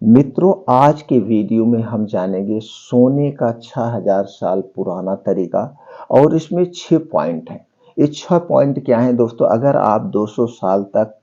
मित्रों, आज के वीडियो में हम जानेंगे सोने का 6000 साल पुराना तरीका और इसमें 6 पॉइंट हैं। ये 6 पॉइंट क्या हैं दोस्तों? अगर आप 200 साल तक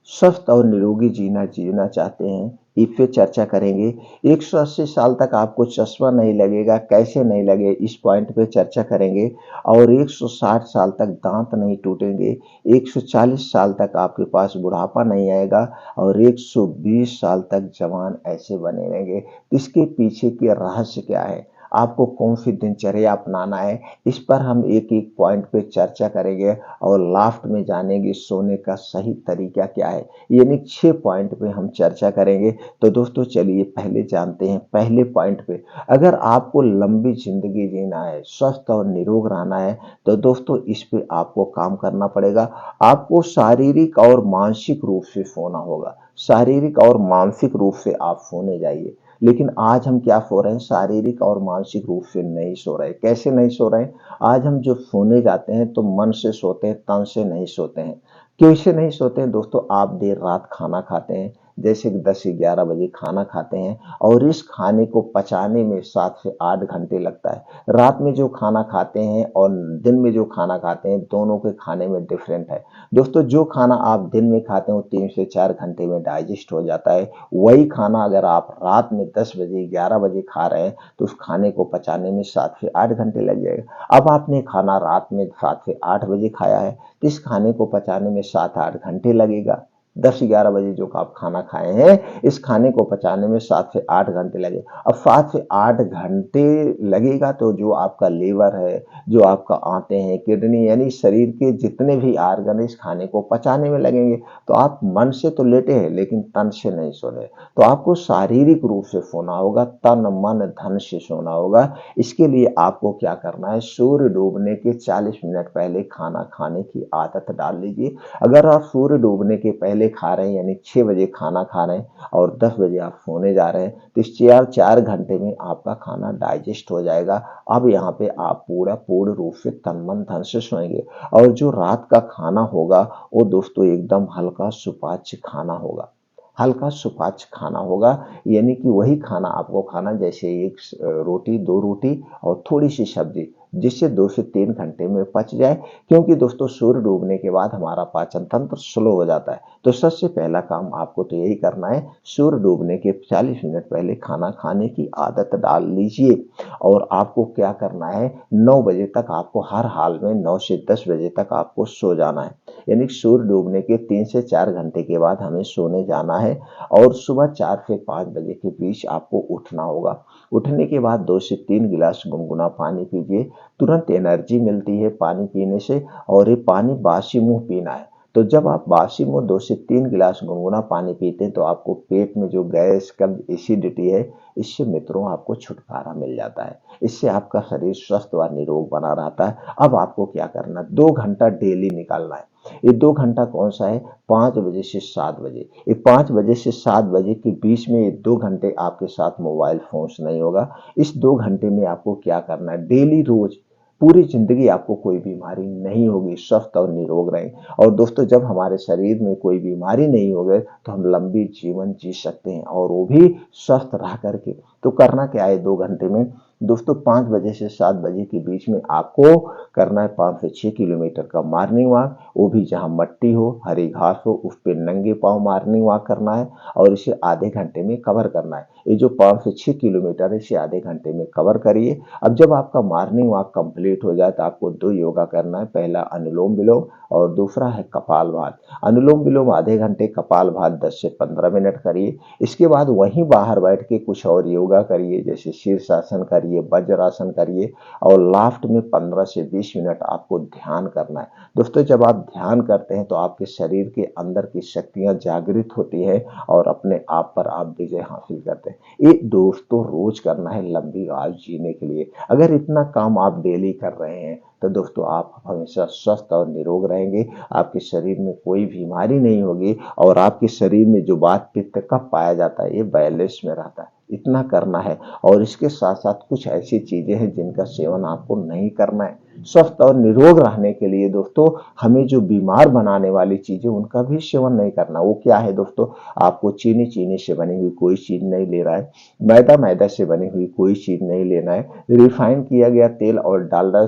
स्वस्थ और निरोगी जीना जीना चाहते हैं, इस पे चर्चा करेंगे। 180 साल तक आपको चश्मा नहीं लगेगा, कैसे नहीं लगे, इस पॉइंट पे चर्चा करेंगे। और 160 साल तक दांत नहीं टूटेंगे, 140 साल तक आपके पास बुढ़ापा नहीं आएगा और 120 साल तक जवान ऐसे बने रहेंगे। इसके पीछे के रहस्य क्या है? आपको कौन सी दिनचर्या अपनाना है? इस पर हम एक-एक पॉइंट पे चर्चा करेंगे और लास्ट में जानेंगे सोने का सही तरीका क्या है। यानी 6 पॉइंट पे हम चर्चा करेंगे। तो दोस्तों चलिए पहले जानते हैं पहले पॉइंट पे। अगर आपको लंबी ज़िंदगी जीना है, स्वस्थ और निरोग रहना है, तो दोस्तों इस पे आपको काम करना पड़ेगा। आपको शारीरिक और मानसिक रूप से सोना होगा। शारीरिक और मानसिक रूप से आप सोने जाइए। लेकिन आज हम क्या सो रहे हैं? शारीरिक और मानसिक रूप से नहीं सो रहे। कैसे नहीं सो रहे हैं? आज हम जो सोने जाते हैं तो मन से सोते हैं, तन से नहीं सोते हैं। कैसे नहीं सोते हैं दोस्तों? आप देर रात खाना खाते हैं, जैसे कि 10 से 11 बजे खाना खाते हैं और इस खाने को पचाने में 7 से 8 घंटे लगता है। रात में जो खाना खाते हैं और दिन में जो खाना खाते हैं, दोनों के खाने में डिफरेंट है। दोस्तों जो खाना आप दिन में खाते हैं वो 3 से 4 घंटे में डाइजेस्ट हो जाता है। वही खाना अगर आप रात में 10 बजे 11 बजे खा रहे हैं तो उस खाने को पचाने में 7 से 8 घंटे लग जाएगा। अब आपने खाना रात में 7 से 8 बजे खाया है तो इस खाने को पचाने में 7-8 घंटे लगेगा। 10-11 बजे जो आप खाना खाए हैं इस खाने को पचाने में 7 से 8 घंटे लगे। अब 7 से 8 घंटे लगेगा तो जो आपका लीवर है, जो आपका आंतें हैं, किडनी यानी शरीर के जितने भी ऑर्गन इस खाने को पचाने में लगेंगे। तो आप मन से तो लेटे हैं लेकिन तन से नहीं सो रहे। तो आपको शारीरिक रूप से सोना होगा, तन मन धन से सोना होगा। इसके लिए आपको क्या करना है? सूर्य डूबने के 40 मिनट पहले खाना खाने की आदत डाल लीजिए। अगर आप सूर्य डूबने के पहले खा रहे हैं यानी 6 बजे खाना खा रहे हैं और 10 बजे आप सोने जा रहे हैं तो इस 4 घंटे में आपका खाना डाइजेस्ट हो जाएगा। अब यहाँ पे आप पूर्ण रूप से तन मन धन से सोएंगे। और जो रात का खाना होगा वो दोस्तों एकदम हल्का सुपाच्य खाना होगा। हल्का सुपाच्य खाना होगा यानी कि वही खाना आपको खाना जैसे एक रोटी 2 रोटी और थोड़ी सी सब्जी, जिससे 2 से 3 घंटे में पच जाए। क्योंकि दोस्तों सूर्य डूबने के बाद हमारा पाचन तंत्र स्लो हो जाता है। तो सबसे पहला काम आपको तो यही करना है, सूर्य डूबने के 40 मिनट पहले खाना खाने की आदत डाल लीजिए। और आपको क्या करना है? 9 बजे तक आपको हर हाल में 9 से 10 बजे तक आपको सो जाना है। यानी सूर्य डूबने के 3 से 4 घंटे के बाद हमें सोने जाना है और सुबह 4 से 5 बजे के बीच आपको उठना होगा। उठने के बाद 2 से 3 गिलास गुनगुना पानी पीजिए। तुरंत एनर्जी मिलती है पानी पीने से और ये पानी बासी मुंह पीना है। तो जब आप बासी मुंह 2 से 3 गिलास गुनगुना पानी पीते हैं तो आपको पेट में जो गैस कब्ज एसिडिटी है इससे मित्रों आपको छुटकारा मिल जाता है। इससे आपका शरीर स्वस्थ व निरोग बना रहता है। अब आपको क्या करना है? 2 घंटा डेली निकालना है। ये 2 घंटा कौन सा है? 5 बजे से 7 बजे। ये 5 बजे से 7 बजे के बीच में ये 2 घंटे आपके साथ मोबाइल फोन्स नहीं होगा। इस 2 घंटे में आपको क्या करना है? डेली रोज पूरी जिंदगी आपको कोई बीमारी नहीं होगी, स्वस्थ और निरोग रहें। और दोस्तों जब हमारे शरीर में कोई बीमारी नहीं होगी तो हम लंबी जीवन जी सकते हैं और वो भी स्वस्थ रह करके। तो करना क्या है 2 घंटे में? दोस्तों 5 बजे से 7 बजे के बीच में आपको करना है 5 से 6 किलोमीटर का मॉर्निंग वॉक। वो भी जहाँ मट्टी हो, हरी घास हो, उस पे नंगे पाँव मॉर्निंग वॉक करना है और इसे आधे घंटे में कवर करना है। ये जो 5 से 6 किलोमीटर है इसे आधे घंटे में कवर करिए। अब जब आपका मॉर्निंग वॉक कंप्लीट हो जाए तो आपको 2 योगा करना है। पहला अनुलोम विलोम और दूसरा है कपालभाति। अनुलोम विलोम आधे घंटे, कपालभाति 10 से 15 मिनट करिए। इसके बाद वहीं बाहर बैठ के कुछ और योगा करिए, जैसे शीर्षासन करिए, वज्रासन करिए और लास्ट में 15 से 20 मिनट आपको ध्यान करना है। दोस्तों जब आप ध्यान करते हैं तो आपके शरीर के अंदर की शक्तियां जागृत होती है और अपने आप पर आप विजय हासिल करते हैं। ये दोस्तों रोज करना है लंबी आयु जीने के लिए। अगर इतना काम आप डेली कर रहे हैं तो दोस्तों आप हमेशा स्वस्थ और निरोग रहेंगे। आपके शरीर में कोई बीमारी नहीं होगी और आपके शरीर में जो वात पित्त कफ पाया जाता है ये बैलेंस में रहता है। इतना करना है और इसके साथ साथ कुछ ऐसी चीजें हैं जिनका सेवन आपको नहीं करना है। स्वस्थ और निरोग रहने के लिए दोस्तों हमें जो बीमार बनाने वाली चीजें उनका भी सेवन नहीं करना। वो क्या है दोस्तों, आपको चीनी से बनी हुई कोई चीज नहीं ले रहा है, मैदा से बनी हुई कोई चीज नहीं लेना है, रिफाइन किया गया तेल और डालडा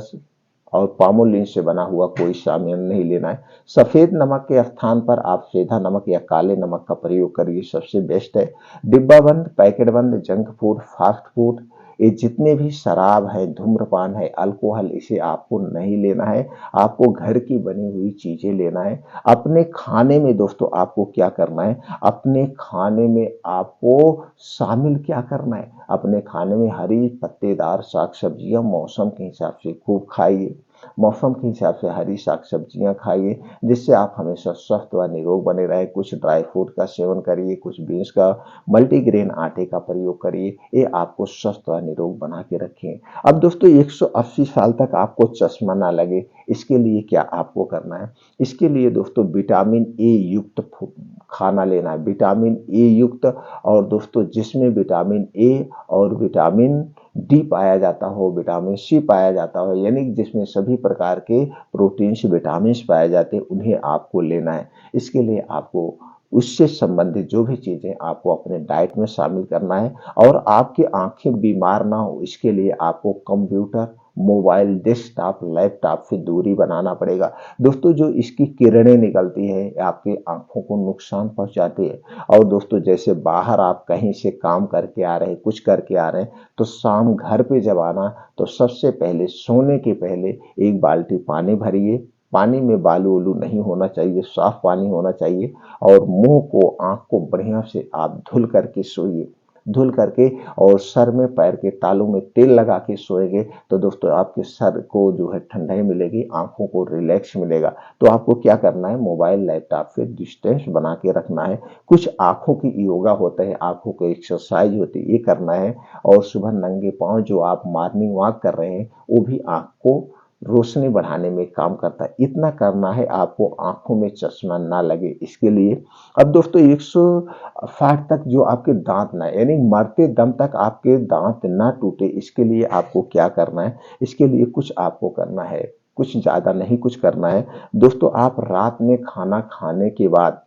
और पामोलिन से बना हुआ कोई सामान नहीं लेना है। सफेद नमक के स्थान पर आप सेंधा नमक या काले नमक का प्रयोग करिए, सबसे बेस्ट है। डिब्बा बंद, पैकेट बंद, जंक फूड, फास्ट फूड, ये जितने भी शराब है, धूम्रपान है, अल्कोहल, इसे आपको नहीं लेना है। आपको घर की बनी हुई चीजें लेना है। अपने खाने में दोस्तों आपको क्या करना है, अपने खाने में आपको शामिल क्या करना है, अपने खाने में हरी पत्तेदार साग सब्जियां मौसम के हिसाब से खूब खाइए। मौसम के हिसाब से हरी साग सब्जियां खाइए, जिससे आप हमेशा स्वस्थ व निरोग बने रहे। कुछ ड्राई फ्रूट का सेवन करिए, कुछ बीन्स का, मल्टीग्रेन आटे का प्रयोग करिए, ये आपको स्वस्थ व निरोग बना के रखें। अब दोस्तों 180 साल तक आपको चश्मा ना लगे, इसके लिए क्या आपको करना है, इसके लिए दोस्तों विटामिन ए युक्त खाना लेना है, विटामिन ए युक्त, और दोस्तों जिसमें विटामिन ए और विटामिन डी पाया जाता हो, विटामिन सी पाया जाता हो, यानी जिसमें सभी प्रकार के प्रोटीन्स विटामिन्स पाए जाते हैं, उन्हें आपको लेना है। इसके लिए आपको उससे संबंधित जो भी चीजें आपको अपने डाइट में शामिल करना है। और आपकी आंखें बीमार ना हो, इसके लिए आपको कंप्यूटर, मोबाइल, डेस्कटॉप, लैपटॉप से दूरी बनाना पड़ेगा। दोस्तों जो इसकी किरणें निकलती है आपकी आंखों को नुकसान पहुंचाती है। और दोस्तों जैसे बाहर आप कहीं से काम करके आ रहे हैं, कुछ करके आ रहे हैं, तो शाम घर पे जब आना तो सबसे पहले सोने के पहले एक बाल्टी पानी भरिए। पानी में बालू वालू नहीं होना चाहिए, साफ पानी होना चाहिए। और मुंह को, आंख को बढ़िया से आप धुल करके सोइए, धुल करके, और सर में पैर के तालू में तेल लगा के सोएंगे तो दोस्तों आपके सर को जो है ठंडाई मिलेगी, आंखों को रिलैक्स मिलेगा। तो आपको क्या करना है, मोबाइल लैपटॉप से डिस्टेंस बना के रखना है। कुछ आंखों की योगा होता है, आंखों की एक्सरसाइज होती है, ये करना है। और सुबह नंगे पांव जो आप मॉर्निंग वॉक कर रहे हैं, वो भी आंख को रोशनी बढ़ाने में काम करता है। इतना करना है, आपको आंखों में चश्मा ना लगे इसके लिए। अब दोस्तों 160 तक जो आपके दांत ना, यानी मरते दम तक आपके दांत ना टूटे, इसके लिए आपको क्या करना है, इसके लिए कुछ आपको करना है, कुछ ज्यादा नहीं कुछ करना है। दोस्तों आप रात में खाना खाने के बाद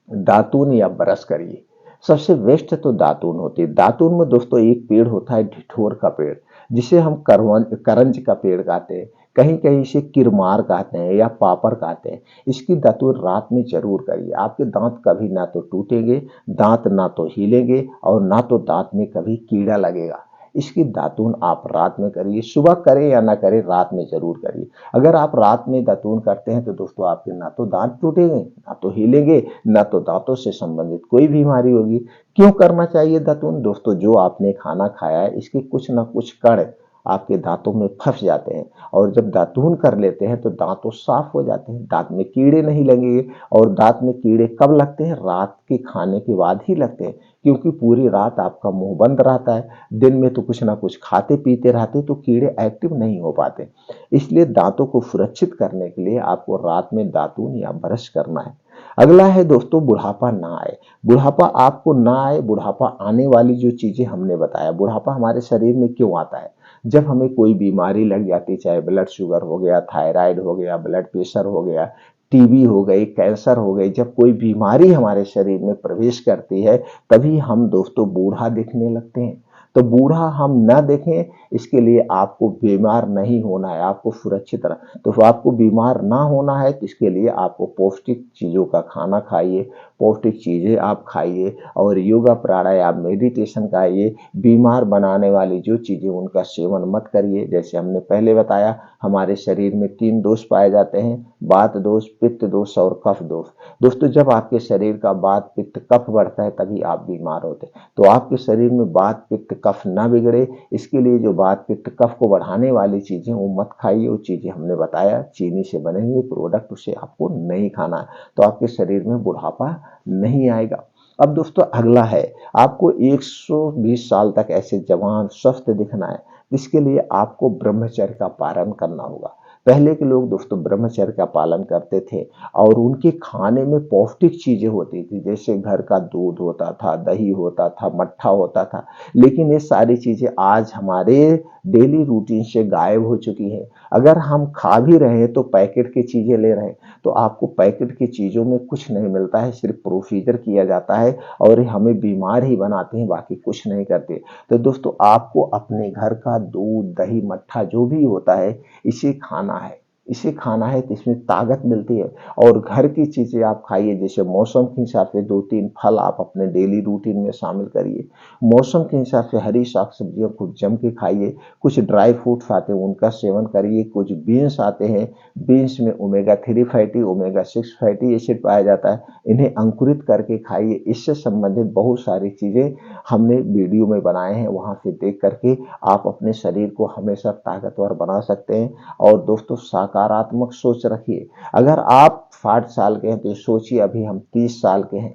दातून या ब्रश करिए। सबसे बेस्ट तो दातून होती है। दातून में दोस्तों एक पेड़ होता है ढिठोर का पेड़, जिसे हम करंज का पेड़ कहते हैं, कहीं कहीं इसे किरमार कहते हैं या पापर कहते हैं। इसकी दातून रात में जरूर करिए, आपके दांत कभी ना तो टूटेंगे, दांत ना तो हिलेंगे, और ना तो दांत में कभी कीड़ा लगेगा। इसकी दातून आप रात में करिए, सुबह करें या ना करें, रात में जरूर करिए। अगर आप रात में दातून करते हैं तो दोस्तों आपके ना तो दांत टूटेंगे, ना तो हिलेंगे, ना तो दांतों से संबंधित कोई बीमारी होगी। क्यों करना चाहिए दातून, दोस्तों जो आपने खाना खाया है इसके कुछ ना कुछ कण आपके दांतों में फंस जाते हैं, और जब दातून कर लेते हैं तो दांत तो साफ हो जाते हैं, दांत में कीड़े नहीं लगेंगे। और दांत में कीड़े कब लगते हैं, रात के खाने के बाद ही लगते हैं, क्योंकि पूरी रात आपका मुंह बंद रहता है, दिन में तो कुछ ना कुछ खाते पीते रहते, तो कीड़े एक्टिव नहीं हो पाते। इसलिए दांतों को सुरक्षित करने के लिए आपको रात में दातून या ब्रश करना है। अगला है दोस्तों बुढ़ापा ना आए। बुढ़ापा आपको ना आए, बुढ़ापा आने वाली जो चीजें हमने बताया, बुढ़ापा हमारे शरीर में क्यों आता है, जब हमें कोई बीमारी लग जाती, चाहे ब्लड शुगर हो गया, थायराइड हो गया, ब्लड प्रेशर हो गया, टीबी हो गई, कैंसर हो गई, जब कोई बीमारी हमारे शरीर में प्रवेश करती है, तभी हम दोस्तों बूढ़ा दिखने लगते हैं। तो बूढ़ा हम ना देखें, इसके लिए आपको बीमार नहीं होना है, आपको सुरक्षित रहना। तो आपको बीमार ना होना है तो इसके लिए आपको पौष्टिक चीजों का खाना खाइए, पौष्टिक चीजें आप खाइए, और योगा प्राणायाम मेडिटेशन खाइए। बीमार बनाने वाली जो चीजें उनका सेवन मत करिए। जैसे हमने पहले बताया, हमारे शरीर में 3 दोष पाए जाते हैं, वात दोष, पित्त दोष और कफ दोष। दोस्तों जब आपके शरीर का वात पित्त कफ बढ़ता है तभी आप बीमार होते हैं। तो आपके शरीर में वात पित्त कफ ना बिगड़े, इसके लिए जो वात पित्त कफ को बढ़ाने वाली चीजें वो मत खाइए। वो चीजें हमने बताया, चीनी से बने हुए प्रोडक्ट उसे आपको नहीं खाना है, तो आपके शरीर में बुढ़ापा नहीं आएगा। अब दोस्तों अगला है, आपको 120 साल तक ऐसे जवान स्वस्थ दिखना है, इसके लिए आपको ब्रह्मचर्य का पालन करना होगा। पहले के लोग दोस्तों ब्रह्मचर्य का पालन करते थे और उनके खाने में पौष्टिक चीजें होती थी, जैसे घर का दूध होता था, दही होता था, मट्ठा होता था। लेकिन ये सारी चीजें आज हमारे डेली रूटीन से गायब हो चुकी है। अगर हम खा भी रहे हैं तो पैकेट की चीजें ले रहे हैं, तो आपको पैकेट की चीजों में कुछ नहीं मिलता है, सिर्फ प्रोसीजर किया जाता है और ये हमें बीमार ही बनाते हैं, बाकी कुछ नहीं करते। तो दोस्तों आपको अपने घर का दूध, दही, मट्ठा जो भी होता है इसे खाना है। इसे खाना है तो इसमें ताकत मिलती है। और घर की चीजें आप खाइए, जैसे मौसम के हिसाब से 2-3 फल आप अपने डेली रूटीन में शामिल करिए। मौसम के हिसाब से हरी साग सब्जियों को जम के खाइए। कुछ ड्राई फ्रूट्स आते हैं उनका सेवन करिए। कुछ बीन्स आते हैं, बीन्स में omega 3 fatty, omega 6 fatty acid पाया जाता है, इन्हें अंकुरित करके खाइए। इससे संबंधित बहुत सारी चीजें हमने वीडियो में बनाए हैं, वहां से देख करके आप अपने शरीर को हमेशा ताकतवर बना सकते हैं। और दोस्तों सकारात्मक सोच रखिए। अगर आप 60 साल के हैं तो सोचिए अभी हम 30 साल के हैं।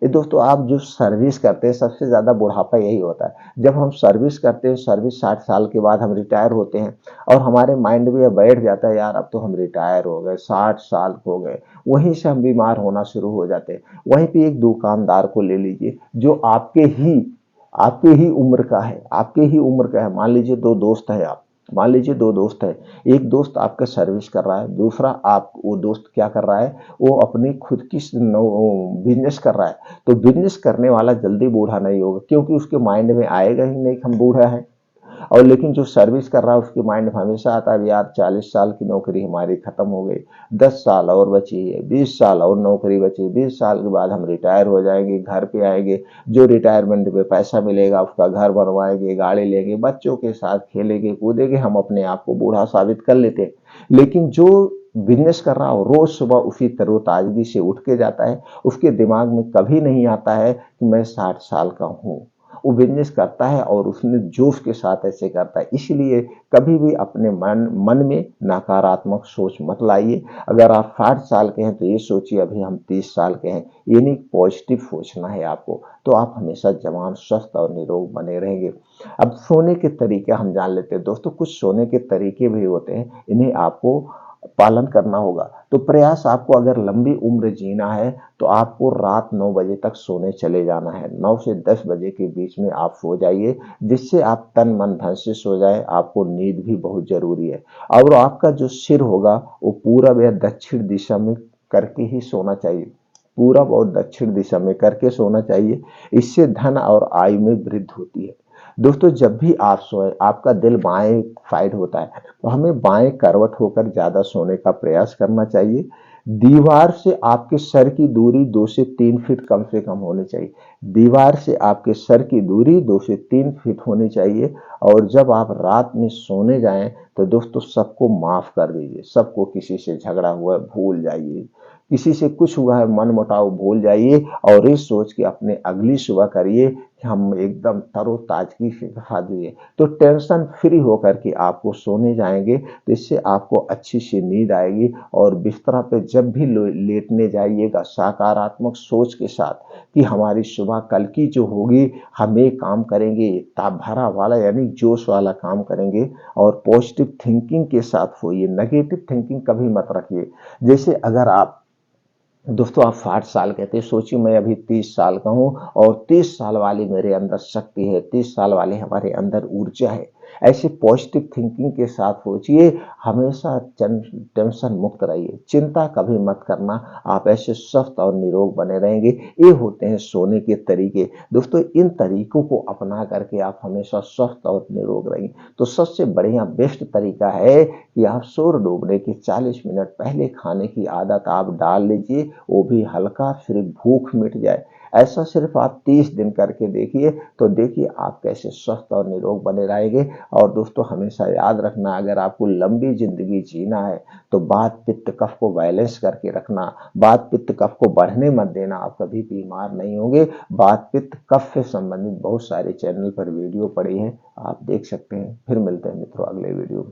ये दोस्तों आप जो सर्विस करते हैं, सबसे ज्यादा बुढ़ापा यही होता है। जब हम सर्विस करते हैं, सर्विस 60 साल के बाद हम रिटायर होते हैं और हमारे माइंड में बैठ जाता है, यार अब तो हम रिटायर हो गए, 60 साल हो गए। वहीं से हम बीमार होना शुरू हो जाते हैं। वहीं पे एक दुकानदार को ले लीजिए जो आपके ही उम्र का है, आपके ही उम्र का है। मान लीजिए दो दोस्त हैं आप, मान लीजिए दो दोस्त है, एक दोस्त आपका सर्विस कर रहा है, दूसरा आप वो दोस्त क्या कर रहा है, वो अपनी खुद की बिजनेस कर रहा है। तो बिजनेस करने वाला जल्दी बूढ़ा नहीं होगा, क्योंकि उसके माइंड में आएगा ही नहीं कि हम बूढ़ा है। और लेकिन जो सर्विस कर रहा है उसके माइंड में हमेशा आता है, यार 40 साल की नौकरी हमारी खत्म हो गई, 10 साल और बची है, 20 साल और नौकरी बची, 20 साल के बाद हम रिटायर हो जाएंगे, घर पे आएंगे, जो रिटायरमेंट पे पैसा मिलेगा उसका घर बनवाएंगे, गाड़ी लेंगे, बच्चों के साथ खेलेंगे कूदेंगे, हम अपने आप को बूढ़ा साबित कर लेते हैं। लेकिन जो बिजनेस कर रहा हो, रोज सुबह उसी तरोताजगी से उठ के जाता है, उसके दिमाग में कभी नहीं आता है कि मैं 60 साल का हूँ। वो बिजनेस करता है और उसने जोश के साथ ऐसे करता है। इसलिए कभी भी अपने मन में नकारात्मक सोच मत लाइए। अगर आप 60 साल के हैं तो ये सोचिए अभी हम 30 साल के हैं, ये नहीं, पॉजिटिव सोचना है आपको, तो आप हमेशा जवान, स्वस्थ और निरोग बने रहेंगे। अब सोने के तरीके हम जान लेते हैं दोस्तों। कुछ सोने के तरीके भी होते हैं, इन्हें आपको पालन करना होगा। तो प्रयास आपको, अगर लंबी उम्र जीना है तो आपको रात 9 बजे तक सोने चले जाना है। 9 से 10 बजे के बीच में आप सो जाइए, जिससे आप तन मन धन से सो जाए। आपको नींद भी बहुत जरूरी है। और आपका जो सिर होगा वो पूरब या दक्षिण दिशा में करके ही सोना चाहिए, पूरब और दक्षिण दिशा में करके सोना चाहिए। इससे धन और आयु में वृद्धि होती है। दोस्तों जब भी आप सोए, आपका दिल बाएं साइड होता है, तो हमें बाएं करवट होकर ज्यादा सोने का प्रयास करना चाहिए। दीवार से आपके सर की दूरी 2 से 3 फीट कम से कम होनी चाहिए। दीवार से आपके सर की दूरी 2 से 3 फीट होनी चाहिए। और जब आप रात में सोने जाएं तो दोस्तों सबको माफ कर दीजिए। सबको, किसी से झगड़ा हुआ है भूल जाइए, किसी से कुछ हुआ है मन मुटाव भूल जाइए, और ये सोच के अपने अगली सुबह करिए कि हम एकदम तरोताजगी से खा दिए। तो टेंशन फ्री होकर के आपको सोने जाएंगे, तो इससे आपको अच्छी सी नींद आएगी। और बिस्तरा पे जब भी लेटने जाइएगा सकारात्मक सोच के साथ कि हमारी सुबह कल की जो होगी, हम ये काम करेंगे, ताप भरा वाला यानी जोश वाला काम करेंगे। और पॉजिटिव थिंकिंग के साथ सोइए, नेगेटिव थिंकिंग कभी मत रखिए। जैसे अगर आप दोस्तों आप 60 साल के थे, सोचिए मैं अभी 30 साल का हूँ और 30 साल वाली मेरे अंदर शक्ति है, 30 साल वाले हमारे अंदर ऊर्जा है। ऐसे पॉजिटिव थिंकिंग के साथ सोचिए। हमेशा टेंशन मुक्त रहिए, चिंता कभी मत करना। आप ऐसे स्वस्थ और निरोग बने रहेंगे। ये होते हैं सोने के तरीके। दोस्तों इन तरीकों को अपना करके आप हमेशा स्वस्थ और निरोग रहेंगे। तो सबसे बढ़िया बेस्ट तरीका है कि आप सूर्य डूबने के 40 मिनट पहले खाने की आदत आप डाल लीजिए, वो भी हल्का, सिर्फ भूख मिट जाए। ऐसा सिर्फ आप 30 दिन करके देखिए, तो देखिए आप कैसे स्वस्थ और निरोग बने रहेंगे। और दोस्तों हमेशा याद रखना, अगर आपको लंबी जिंदगी जीना है तो वात पित्त कफ को बैलेंस करके रखना। वात पित्त कफ को बढ़ने मत देना, आप कभी बीमार नहीं होंगे। वात पित्त कफ से संबंधित बहुत सारे चैनल पर वीडियो पड़ी है, आप देख सकते हैं। फिर मिलते हैं मित्रों अगले वीडियो में।